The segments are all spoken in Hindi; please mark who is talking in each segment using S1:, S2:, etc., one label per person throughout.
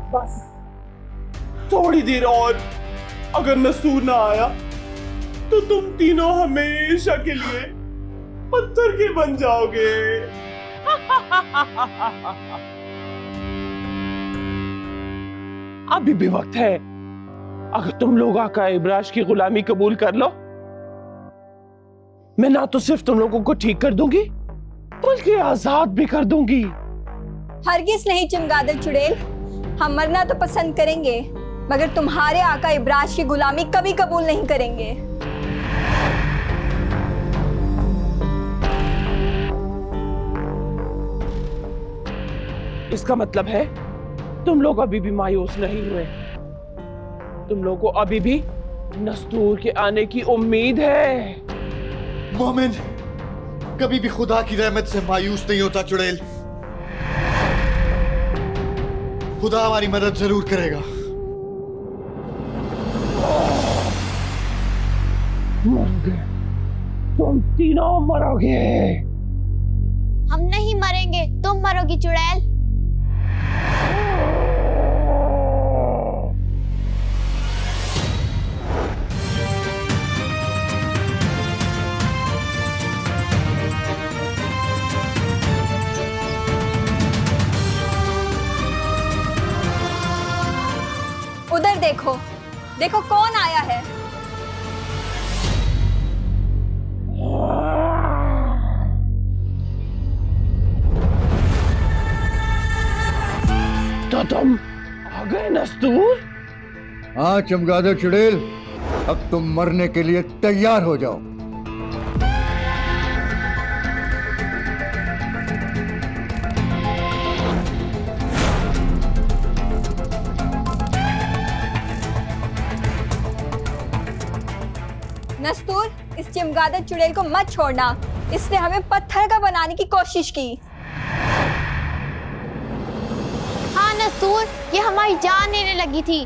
S1: बस थोड़ी देर और, अगर नसूर ना आया तो तुम तीनों हमेशा के लिए पत्थर के बन जाओगे। अभी भी वक्त है। अगर तुम लोग आका इब्राश की गुलामी कबूल कर लो, मैं ना तो सिर्फ तुम लोगों को ठीक कर दूंगी बल्कि आजाद भी कर दूंगी।
S2: हरगिज नहीं चमगादड़ चुड़ैल, हम मरना तो पसंद करेंगे मगर तुम्हारे आका इब्राश की गुलामी कभी कबूल नहीं करेंगे।
S1: इसका मतलब है तुम लोग अभी भी मायूस नहीं हुए। तुम लोगों को अभी भी नस्तूर के आने की उम्मीद है।
S3: मोमिन कभी भी खुदा की रहमत से मायूस नहीं होता चुड़ैल। खुदा हमारी मदद जरूर करेगा।
S1: तुम तीनों मरोगे।
S4: हम नहीं मरेंगे, तुम मरोगी चुड़ैल।
S2: उधर देखो, देखो कौन आया है।
S1: तो तुम आ गए नस्तूर?
S3: हाँ चमगादड़ चुड़ैल, अब तुम मरने के लिए तैयार हो जाओ।
S2: नस्तूर, इस चमगादड़ चुड़ैल को मत छोड़ना, इसने हमें पत्थर का बनाने की कोशिश की।
S4: हाँ नस्तूर, ये हमारी जान लेने लगी थी।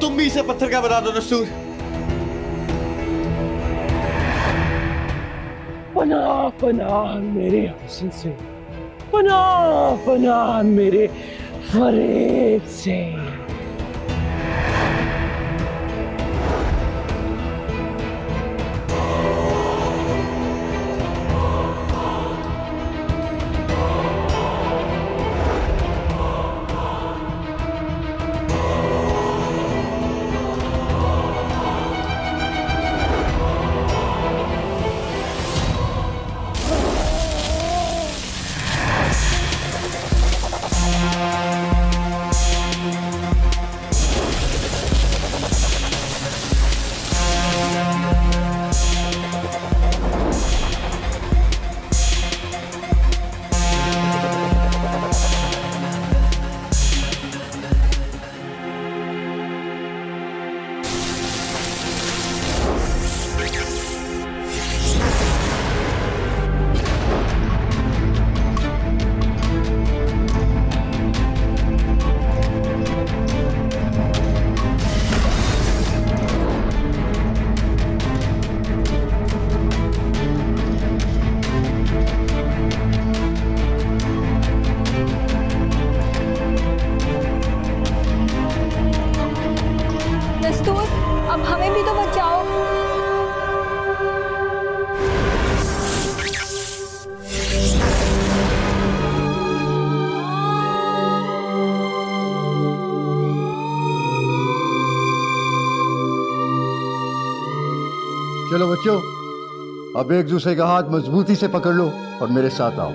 S3: तुम भी इसे पत्थर का बना दो नस्तूर।
S1: पनाह पनाह मेरे हुस्न से, पनाह पनाह मेरे फरेब से।
S2: नस्तूर, अब हमें भी तो बचाओ।
S3: चलो बच्चों, अब एक दूसरे का हाथ मजबूती से पकड़ लो और मेरे साथ आओ।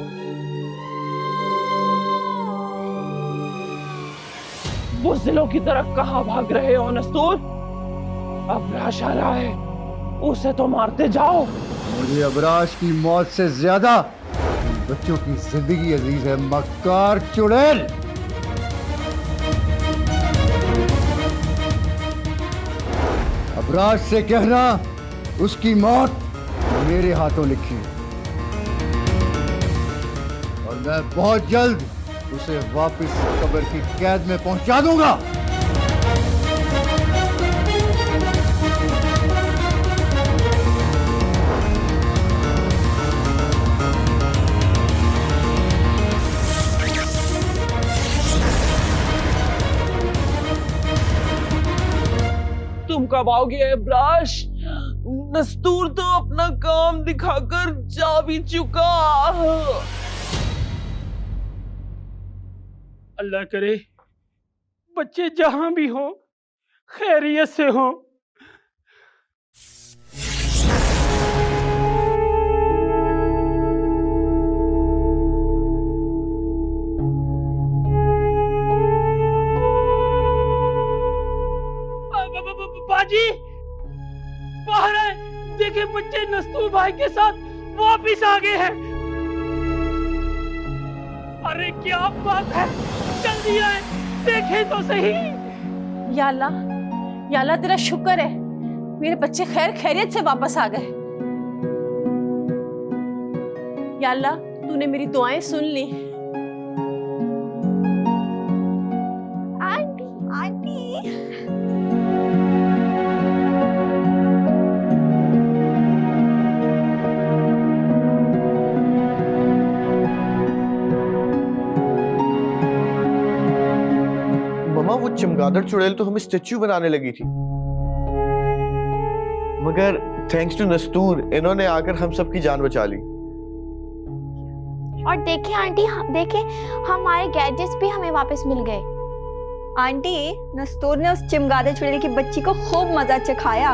S1: बुज़दिलों की तरफ कहाँ भाग रहे हो नस्तूर? अब्राश आ रहा है, उसे तो मारते जाओ।
S3: मुझे अबराश की मौत से ज्यादा इन बच्चों की जिंदगी अजीज है, मक्कार चुड़ैल। अबराश से कहना उसकी मौत मेरे हाथों लिखी है और मैं बहुत जल्द उसे वापस कब्र की कैद में पहुंचा दूंगा।
S5: कब आओगे इब्राश? नस्तूर तो अपना काम दिखाकर जा भी चुका।
S6: अल्लाह करे बच्चे जहां भी हो खैरियत से हो। बाजी बाहर है, देखे बच्चे नस्तूर भाई के साथ वापिस आ गए हैं। अरे क्या बात है, जल्दी आए देखे तो सही।
S7: या अल्लाह तेरा शुक्र है, मेरे बच्चे खैर खैरियत से वापस आ गए। या अल्लाह तूने मेरी दुआएं सुन ली।
S2: आंटी आंटी
S8: ममा, वो चमगादड़ चुड़ैल तो हमें स्टेच्यू बनाने लगी थी, मगर थैंक्स टू नस्तूर इन्होंने आकर हम सबकी जान बचा ली।
S4: और देखिए आंटी, देखिए हमारे गैजेट्स भी हमें वापस मिल गए।
S2: आंटी, नस्तूर ने उस चमगादड़ चुड़ैल की बच्ची को खूब मजा चखाया।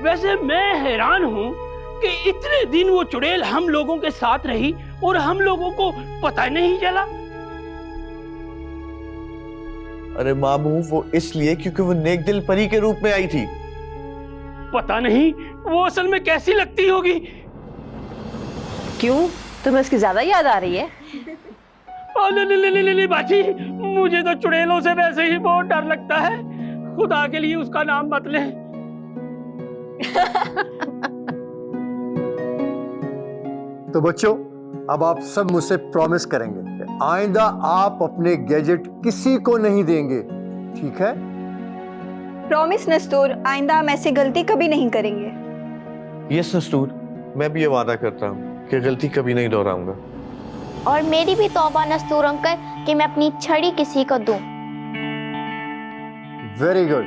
S6: वैसे मैं हैरान हूँ कि इतने दिन वो चुड़ैल हम लोगों के साथ रही और हम लोगों को पता नहीं चला।
S8: अरे मामू, वो इसलिए क्योंकि वो नेक दिल परी के रूप में आई थी।
S6: पता नहीं वो असल में कैसी लगती होगी।
S7: क्यों, तुम्हें उसकी ज्यादा याद आ रही है?
S6: ले बाजी, मुझे तो चुड़ैलों से वैसे ही बहुत डर लगता है। खुदा के लिए उसका नाम मत ले।
S3: तो बच्चों, अब आप सब मुझसे प्रॉमिस करेंगे कि आइंदा आप अपने गैजेट किसी को नहीं देंगे, ठीक है?
S2: प्रॉमिस नस्तूर, आइंदा हम ऐसी गलती कभी नहीं करेंगे।
S8: यस नस्तूर, मैं भी ये वादा करता हूँ कि गलती कभी नहीं दोहराऊंगा।
S4: और मेरी भी तौबा नस्तूर अंकल कि मैं अपनी छड़ी किसी को दूं।
S3: Very good.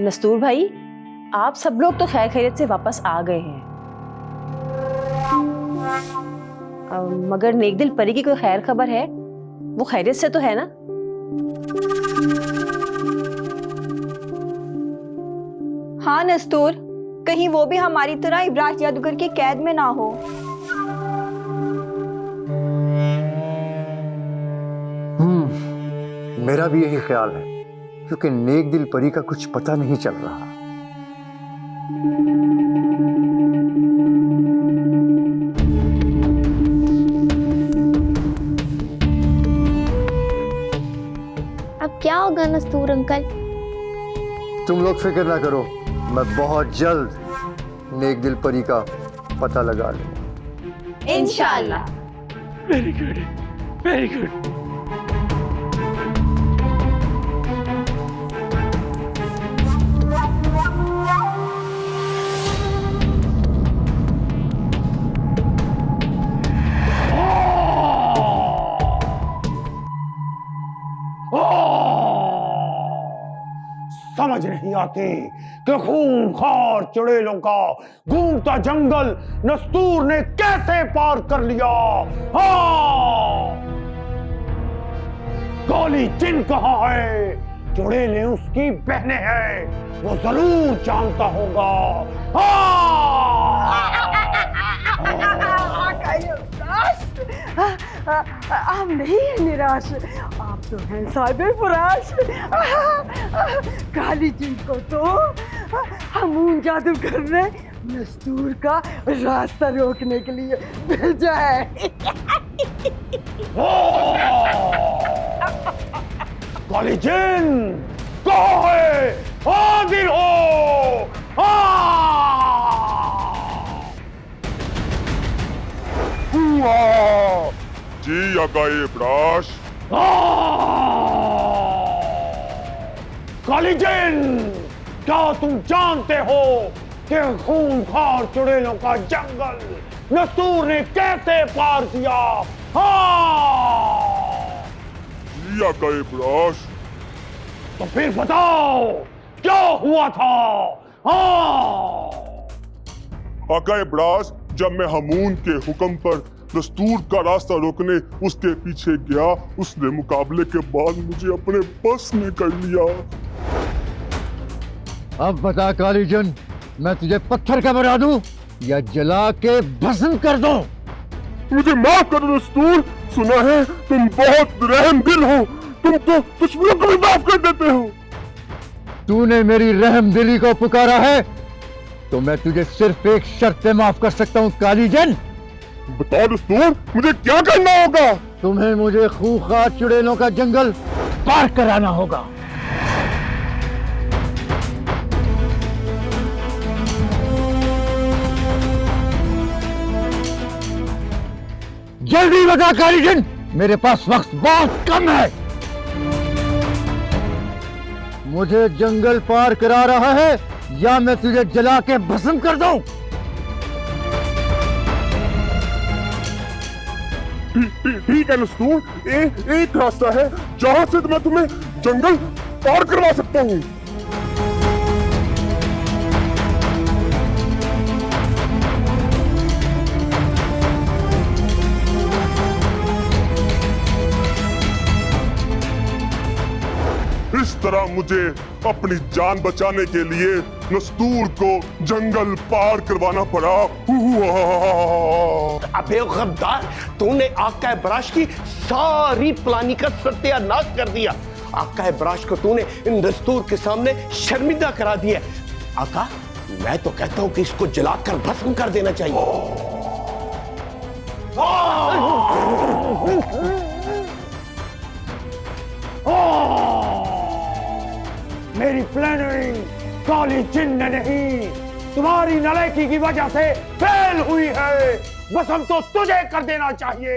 S7: नस्तूर भाई, आप सब लोग तो खैर खैरियत से वापस आ गए हैं, मगर नेकदिल परी की कोई खैर खबर है? वो खैरियत से तो है ना?
S2: हाँ नस्तूर, कहीं वो भी हमारी तरह इब्राश जादूगर की कैद में ना हो।
S3: मेरा भी यही ख्याल है, क्योंकि नेक दिल परी का कुछ पता नहीं चल रहा।
S4: अब क्या होगा नस्तूर अंकल?
S3: तुम लोग फिक्र ना करो, मैं बहुत जल्द नेक दिल परी का पता लगा लूंगा।
S2: इंशाअल्लाह।
S6: Very good, very good.
S1: समझ नहीं आती कि खूंखार चुड़ैलों का घूमता जंगल नस्तूर ने कैसे पार कर लिया। हाँ, काली जिन कहाँ है? चुड़ैलें उसकी बहनें हैं, वो जरूर जानता होगा।
S9: आप नहीं है निराश, आप तो हैं साहिब फराश। काली जिन को तो हमून जादूगर ने नस्तूर का रास्ता रोकने के लिए भेजा है।
S1: काली जिन कहाँ है? हाजिर हो।
S10: जी आगाए इब्राश।
S1: काली जिन, क्या तुम जानते हो कि खूंखार चुड़ैलों का जंगल नस्तूर ने कैसे पार किया? हाँ,
S10: जी आका इब्राश।
S6: तो फिर बताओ क्या हुआ था? हाँ,
S10: आका इब्राश, जब मैं हमून के हुक्म पर दस्तूर का रास्ता रोकने उसके पीछे गया, उसने मुकाबले के बाद मुझे अपने बस में कर लिया।
S3: अब बता कालीजन, मैं तुझे पत्थर का बना दूं या जला के भस्म कर दूं?
S10: मुझे माफ करो दस्तूर, सुना है तुम बहुत रहम दिल हो, तुम तो दुश्मनों को भी माफ कर देते हो।
S3: तूने मेरी रहम दिली को पुकारा है तो मैं तुझे सिर्फ एक शर्त पे माफ कर सकता हूँ कालीजन।
S10: बताओ दस्तूर, मुझे क्या करना होगा?
S3: तुम्हें मुझे खूंखार चुड़ैलों का जंगल पार कराना होगा। जल्दी बता कालीजन, मेरे पास वक्त बहुत कम है। मुझे जंगल पार करा रहा है या मैं तुझे जला के भस्म कर दूं?
S10: ठीक है दस्तूर, एक रास्ता है जहां से मैं तुम्हें जंगल पार करवा सकता हूँ। इस तरह मुझे अपनी जान बचाने के लिए नस्तूर को जंगल पार करवाना पड़ा।
S6: अबे गद्दार, तूने आका इब्राश की सारी प्लानिंग का सत्यानाश कर दिया। आका इब्राश को तूने इन दस्तूर के सामने शर्मिंदा करा दिया। आका, मैं तो कहता हूं कि इसको जलाकर भस्म कर देना चाहिए। मेरी प्लानिंग काली जिन्न नहीं, तुम्हारी नालायकी की वजह से फेल हुई है। बस हम तो तुझे कर देना चाहिए।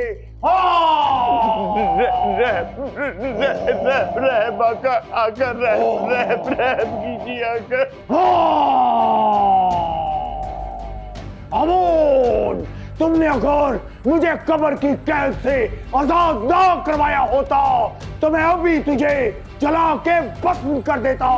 S6: अमोन, तुमने अगर मुझे कब्र की कैद से आजाद ना करवाया होता तो मैं अभी तुझे जला के भस्म कर देता।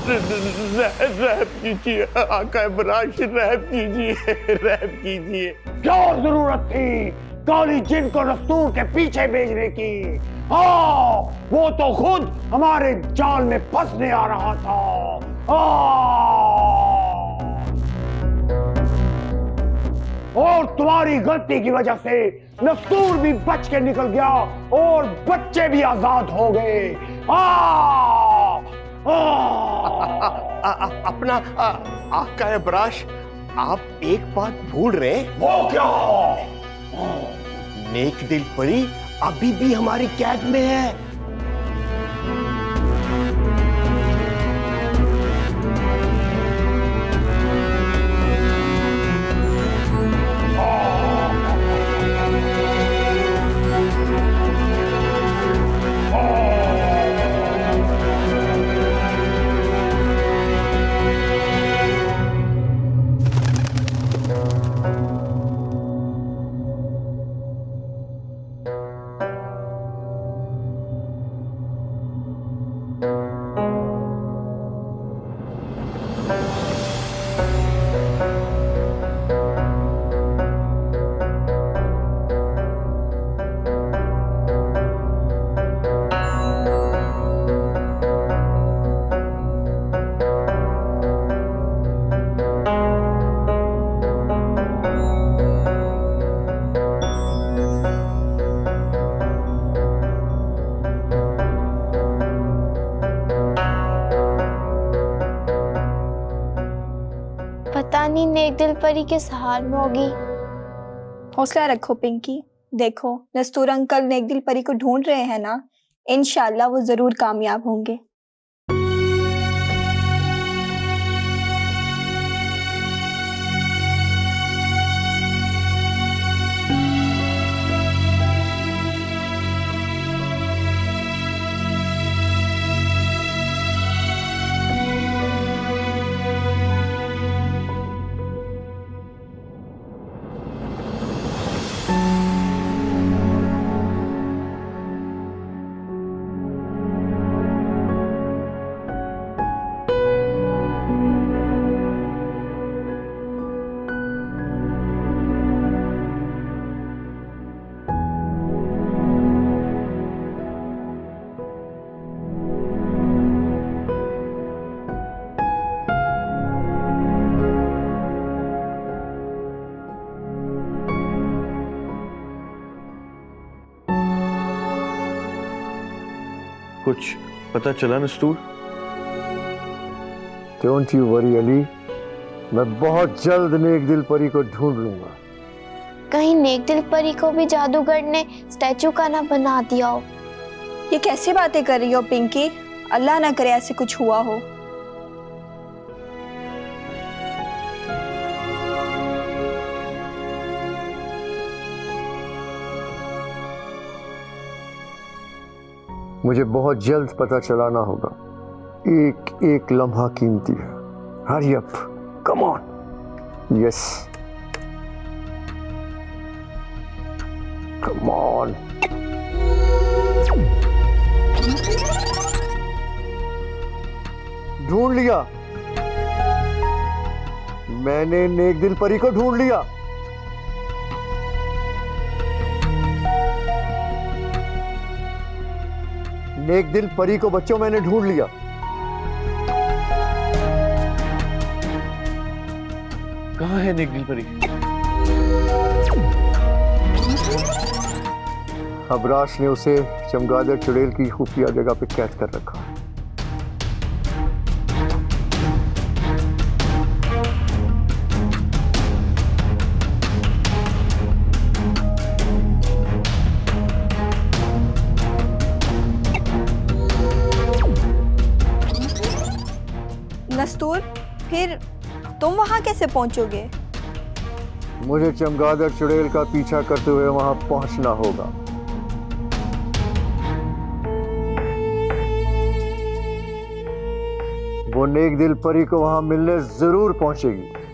S6: रहम कीजिए आका इब्राश, रहम कीजिए, रहम कीजिए। क्या जरूरत थी काली जिन को दस्तूर के पीछे भेजने की? हाँ, वो तो खुद हमारे जाल में फंसने आ रहा था। और तुम्हारी गलती की वजह से दस्तूर भी बच के निकल गया और बच्चे भी आजाद हो गए।
S11: अपना आका इब्राश, आप एक बात भूल रहे हैं।
S6: वो क्या?
S11: नेक दिल परी अभी भी हमारी कैद में है।
S4: पता नहीं नेक दिल परी किस हाल में होगी।
S2: हौसला रखो पिंकी, देखो दस्तूर अंकल नेक दिल परी को ढूंढ रहे हैं ना, इंशाल्लाह वो जरूर कामयाब होंगे।
S8: कुछ पता चला नस्तूर?
S3: डोंट यू वरी अली, मैं बहुत जल्द नेक दिल परी को ढूंढ लूंगा।
S4: कहीं नेक दिल परी को भी जादूगर ने स्टैचू का ना बना दिया हो।
S2: ये कैसी बातें कर रही हो पिंकी? अल्लाह ना करे ऐसे कुछ हुआ हो।
S3: मुझे बहुत जल्द पता चलाना होगा। एक एक लम्हा कीमती है। Hurry up, come on. Yes, come on. ढूंढ लिया, मैंने नेक दिल परी को ढूंढ लिया। नेक दिल परी को बच्चों मैंने ढूंढ लिया।
S8: कहाँ है नेक दिल परी?
S3: अबराश ने उसे चमगादड़ चुड़ैल की खुफिया जगह पे कैद कर रखा है।
S2: नस्तूर, फिर तुम वहां कैसे पहुंचोगे?
S3: मुझे चमगादड़ चुड़ैल का पीछा करते हुए वहां पहुंचना होगा। वो नेक दिल परी को वहां मिलने जरूर पहुंचेगी।